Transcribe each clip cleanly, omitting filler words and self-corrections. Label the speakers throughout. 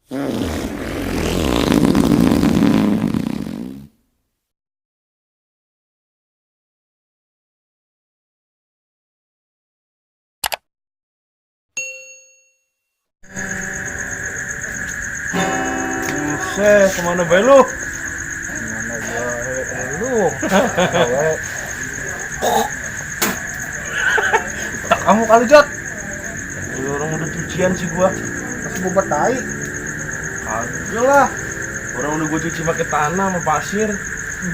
Speaker 1: Buset, kemana bae lu?
Speaker 2: Mana bae lu? Bae.
Speaker 1: Tak kamu kali Jot. Orang udah cucian sih gua.
Speaker 2: Masih bobat tai.
Speaker 1: Kagak lah. Orang udah gua cuci pakai tanah sama pasir.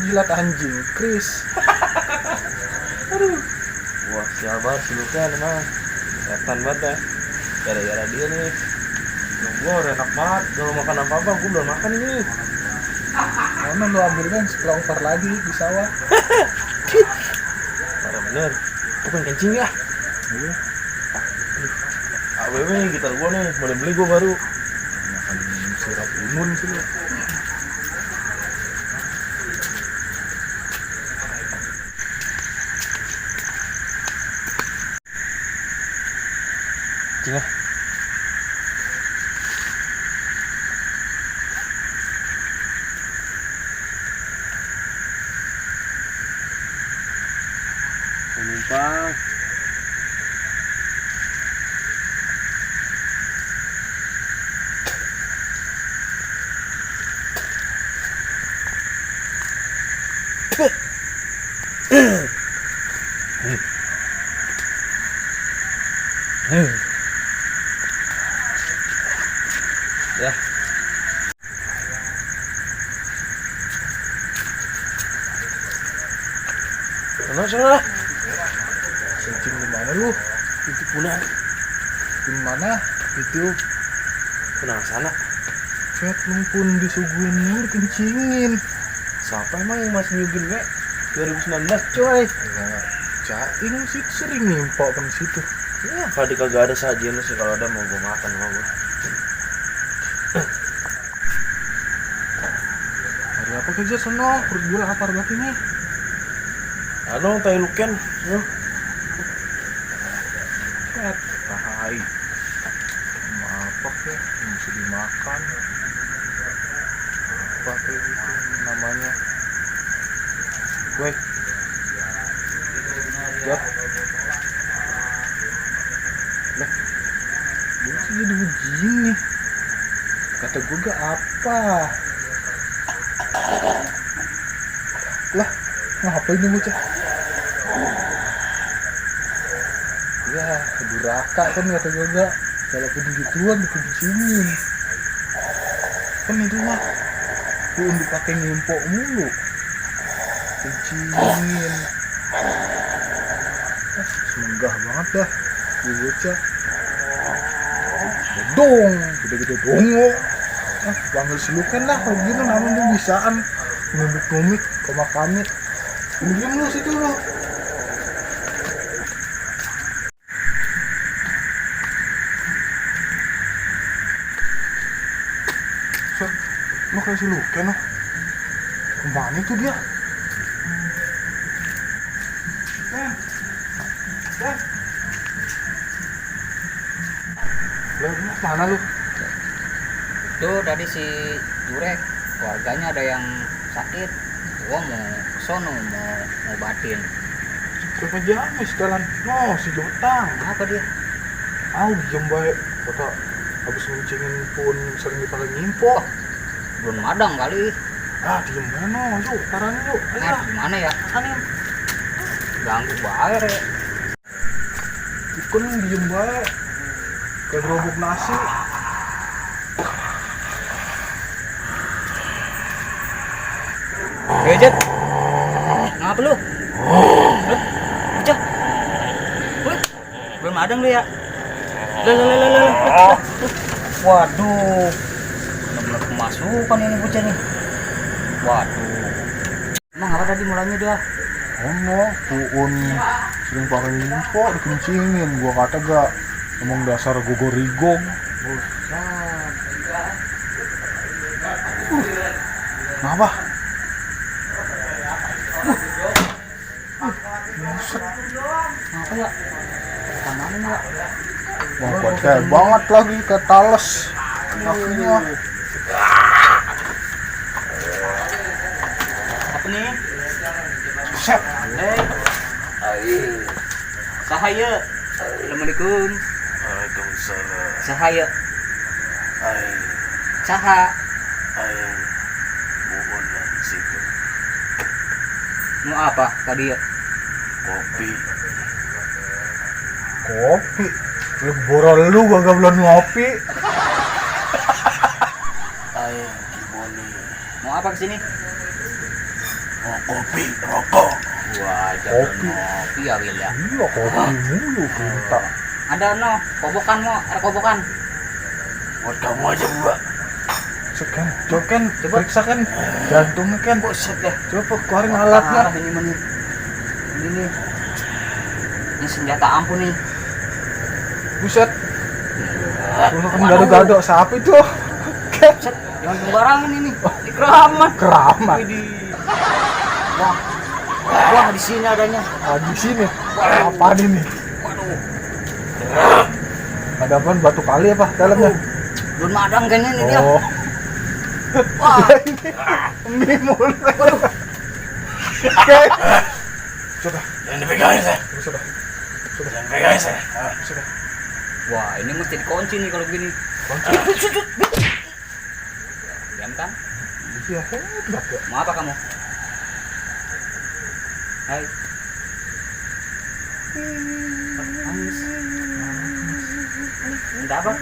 Speaker 2: Jilat anjing, Chris.
Speaker 1: Aduh. Wah, sial banget si Lukan emang. Setan banget ya. Gara-gara dia nih. Gua udah enak banget. Kalau makan apa-apa gua belum makan ini.
Speaker 2: Mana lu ambil kan sekelongkar lagi di sawah.
Speaker 1: Parah bener. Gua pengen kencing ya.
Speaker 2: Iya.
Speaker 1: AWW gitar gua nih, boleh beli gua baru.
Speaker 2: Makan sirap imun sih lu.
Speaker 1: Kencing ya. Penumpang. Ya. Sana.
Speaker 2: Kencing di mana lu?
Speaker 1: Itu punah.
Speaker 2: Di mana? Itu
Speaker 1: Punah sana.
Speaker 2: chat lu pun disuguhin mulu kencingin.
Speaker 1: Siapa emang yang masih nyugin gue? 2019 coy.
Speaker 2: Nah, Caing sih sering nimpok kan situ.
Speaker 1: Ya, kalau kagak ada sajian sih, kalau ada mau gue makan sama gue.
Speaker 2: Hari apa kerja sono? Perut gue lapar banget ini.
Speaker 1: Ano, tai luken. No.
Speaker 2: Chat, tai. Apa ke? Mesti dimakan. Apa ke gitu namanya? Weh. Jat. Lah. Gue sih jadi begini. Kata gue gak apa. Lah, ngapain ini bocah? Ya, duraka kan kata gue gak. Walaupun gituan dikencingin. Kan itu mah belum dipakai ngimpok mulu. Kencingin. Semenggah banget dah. Gue bocah. Dong, gede-gede dongo. Panggil selukan lah kalau gitu namanya tuh bisaan. Numik-numik, komak-kamit. Diam lu situ lu. Lo kayak si Luken lo. Kemana itu dia? Lah, mana lu?
Speaker 3: Itu tadi si Jurek, keluarganya ada yang sakit. Gua mau sono mau batin.
Speaker 2: Siapa jamis jalan? No, si Jotang.
Speaker 3: Apa dia?
Speaker 2: Diem baik. Kata habis ngencingin pun sering dipakai ngimpok.
Speaker 3: Belum madang kali.
Speaker 2: Diem mana? Yuk, taran yuk. Ayo,
Speaker 3: Gimana ya?
Speaker 2: anin.
Speaker 3: Ganggu bayar ya.
Speaker 2: Ikun diem baik. Kayak gerobak nasi.
Speaker 3: Jet. Ngapa lu? Bocah. Wih, belum madang lu ya? Lah. Waduh. Benar-benar kemasukan ini bocah nih. Waduh. Emang apa tadi mulanya dia?
Speaker 2: Puun sering pakai ngimpok dikencingin. Gua kata gak emang dasar gogorigong.
Speaker 3: Buset.
Speaker 2: Kenapa?
Speaker 3: Apa ya? Tangan ya?
Speaker 2: Wah, kayak banget lagi kayak tales. kakinya.
Speaker 3: Apa nih?
Speaker 2: Set.
Speaker 3: Sahaya. Assalamualaikum.
Speaker 1: Waalaikumsalam.
Speaker 3: Sahaya.
Speaker 1: Aing,
Speaker 3: Saha.
Speaker 1: aing mohon situ
Speaker 3: Mau apa tadi ya?
Speaker 1: kopi.
Speaker 2: Kopi. Lu borol lu gak belum ngopi.
Speaker 1: Aing gimana?
Speaker 3: Mau apa kesini?
Speaker 1: Mau kopi, rokok.
Speaker 3: Wah,
Speaker 2: Kopi.
Speaker 3: kopi ya Wil ya.
Speaker 2: Iya kopi mulu kita.
Speaker 3: Ada no, kobokan mau, ada kobokan.
Speaker 1: Buat kamu aja buat.
Speaker 2: Sekan, coba Ken,
Speaker 3: Coba.
Speaker 2: periksa Ken. Jantungnya Ken.
Speaker 3: Buset deh.
Speaker 2: Coba keluarin alatnya.
Speaker 3: Ini nih. Ini nih. Ini senjata ampuh nih.
Speaker 2: Buset. Lu kan gado-gado sapi tuh. Ken,
Speaker 3: Buset, jangan sembarangan ini. Di keramat.
Speaker 2: keramat.
Speaker 3: Widih. Wah. Wah, di sini adanya.
Speaker 2: Ah, di sini. Apa ini?
Speaker 3: Waduh.
Speaker 2: Ada apaan? Batu kali apa dalamnya?
Speaker 3: Belum madang kayaknya ini dia.
Speaker 2: Oh.
Speaker 3: Wah.
Speaker 2: Mie mulu. Ken. Sudah,
Speaker 1: Jangan dipegangin saya.
Speaker 2: sudah.
Speaker 1: Jangan pegangin saya.
Speaker 2: Sudah.
Speaker 3: Wah, ini mesti dikunci nih kalau begini.
Speaker 2: Kunci.
Speaker 3: Diam kan?
Speaker 2: Iya, hebat ya.
Speaker 3: Mau apa kamu? Hai. Nangis. Minta apa?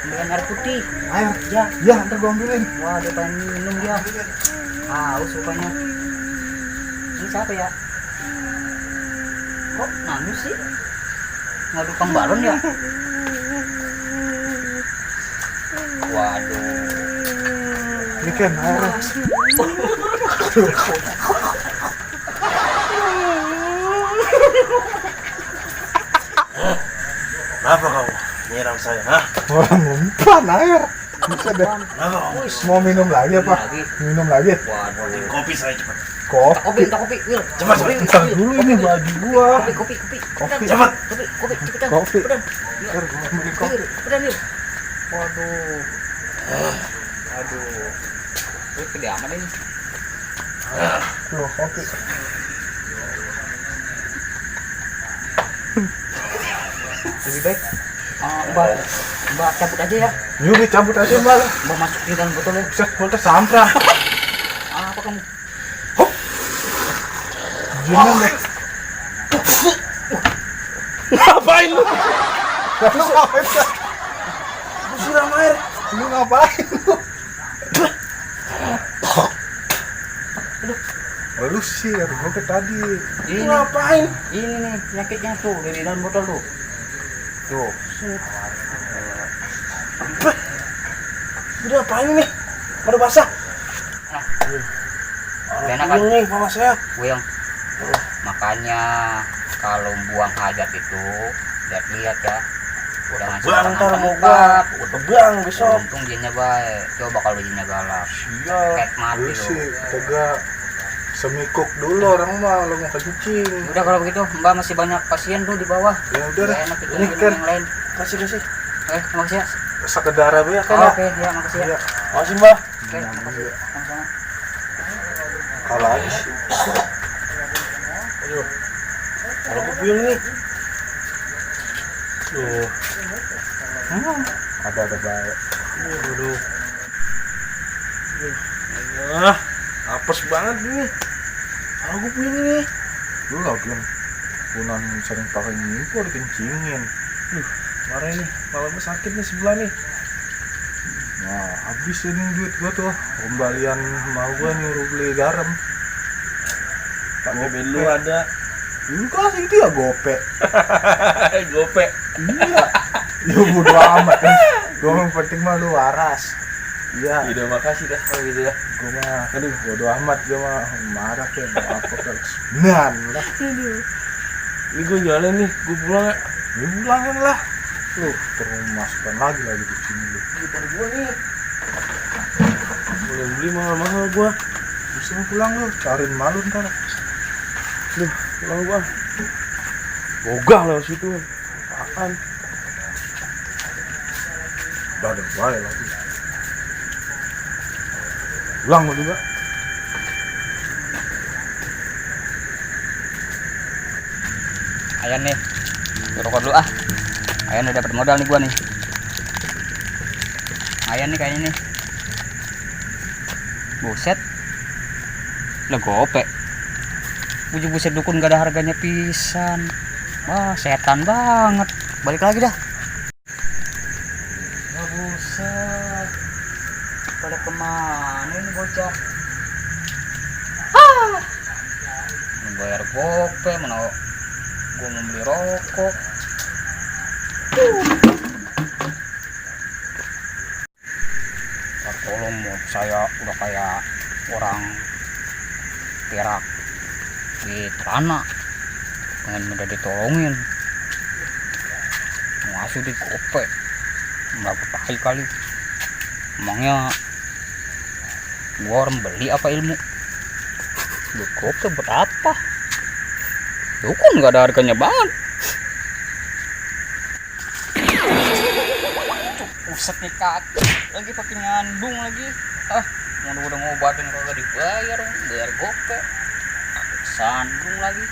Speaker 3: Ambilkan air putih.
Speaker 2: Air.
Speaker 3: Ya.
Speaker 2: Ya, ntar gua ambilin.
Speaker 3: Wah, dia pengen minum dia. Haus rupanya. Ini siapa ya? Kok nangis sih? Ngadu kembaran ya? Waduh.
Speaker 2: Ini Ken, airnya.
Speaker 1: Kenapa kamu nyiram saya? Hah?
Speaker 2: Orang ngumpan air. Bisa deh.
Speaker 1: Kenapa kamu?
Speaker 2: Mau minum lagi apa? Minum lagi.
Speaker 3: Waduh.
Speaker 1: Kopi saya cepat.
Speaker 2: Kopi.
Speaker 3: Minta kopi, Wil.
Speaker 1: Cepat,
Speaker 3: Kopi,
Speaker 1: cepat.
Speaker 2: Ntar dulu ini baju gua.
Speaker 3: kopi.
Speaker 2: Kopi.
Speaker 1: Cepat.
Speaker 3: Kopi, cepetan.
Speaker 2: Kopi.
Speaker 3: Cepetan.
Speaker 2: Ntar gua ambilin kopi.
Speaker 3: Wil, cepetan, Wil.
Speaker 2: Waduh.
Speaker 3: Aduh. Wih, gede amat ini.
Speaker 2: Tuh, kopi. Lebih baik.
Speaker 3: Mbak cabut aja ya.
Speaker 2: Yuk dicabut aja malah.
Speaker 3: Mbak masuk di dalam botolnya.
Speaker 2: Bisa volta sampah.
Speaker 3: Apa kamu?
Speaker 2: Jangan deh.
Speaker 1: Ngapain lu?
Speaker 2: Lu ngapain sih?
Speaker 1: Lu siram air.
Speaker 2: Lu ngapain lu? Lu sih, gua ke tadi.
Speaker 3: Ini
Speaker 1: Ngapain?
Speaker 3: Ini nih penyakitnya tuh di dalam botol tuh.
Speaker 2: Tuh.
Speaker 1: Udah apain ini? Pada basah.
Speaker 3: Enak kan?
Speaker 1: Nih mama saya.
Speaker 3: Wuyang. Makanya kalau buang hajat itu lihat-lihat ya. Jangan
Speaker 1: Bang,
Speaker 3: sembarangan
Speaker 1: ntar mau
Speaker 3: tempat.
Speaker 1: gua tebang besok.
Speaker 3: Untung jinnya baik. Coba kalau jinnya galak.
Speaker 1: Iya.
Speaker 3: Kayak mati
Speaker 2: Lu
Speaker 3: lu.
Speaker 2: sih, tegak semikuk dulu orang mah lu mau kencing.
Speaker 3: Udah kalau begitu Mbak masih banyak pasien tuh di bawah.
Speaker 2: Ya udah
Speaker 3: Nggak
Speaker 2: deh.
Speaker 3: enak itu
Speaker 2: Ini
Speaker 3: minum
Speaker 2: Ken,
Speaker 3: yang lain.
Speaker 1: Kasih.
Speaker 3: Makasih ya.
Speaker 2: sekedar apa ya kan?
Speaker 3: Oke, ya makasih ya.
Speaker 2: Iya.
Speaker 1: Makasih mbak.
Speaker 3: Oke, makasih. Sama-sama.
Speaker 2: Kalah aja sih.
Speaker 1: Aduh. Kalau gue puyeng nih. Tuh.
Speaker 2: Ada baik.
Speaker 1: Aduh. Ah, apes banget nih. Kalau gue puyeng nih.
Speaker 2: Lu lagi punan sering pakai nyimpul dikencingin.
Speaker 1: Marah nih. Kepala gue sakit nih sebelah nih.
Speaker 2: Nah, habis ini duit gua tuh. Kembalian mau gua nyuruh beli garam.
Speaker 1: Pakai lu ada.
Speaker 2: Lu kasih dia gope.
Speaker 1: Gope.
Speaker 2: Iya. Ya bodo amat kan. Gua yang penting mah lu waras. Iya.
Speaker 1: Udah makasih dah kalau gitu ya.
Speaker 2: Gua mah aduh bodo amat gua mah marah kan apa kan. Nan lah.
Speaker 1: Ini gue jalan nih. Gue pulang ya.
Speaker 2: Lu pulangin lah. Lu termasukkan lagi di sini lu.
Speaker 1: Daripada gue nih. Boleh beli mahal-mahal gue.
Speaker 2: Bisa pulang lu, cariin malu ntar.
Speaker 1: Duh, pulang gue. Ogah lewat situ. Apaan?
Speaker 2: udah ada baik lagi pulang gua juga
Speaker 3: Ayan nih, rokok dulu ah. Ayan udah dapat modal nih gua nih. Ayan nih kayaknya nih. Buset. Lah gope. Buset dukun gak ada harganya pisan. Wah, setan banget. Balik lagi dah. Wah, buset. Pada kemana ini bocah? Bayar gope, mana gua mau beli rokok. Tolong mau saya udah kayak orang perak di tanah, pengen minta ditolongin, ngasih di gope berapa kali emangnya gua orang beli apa ilmu di gope buat apa? Dukun gak ada harganya banget. Buset nih kaki lagi pakai nyandung lagi. Yang udah ngobatin kagak dibayar, bayar gope sandung lagi.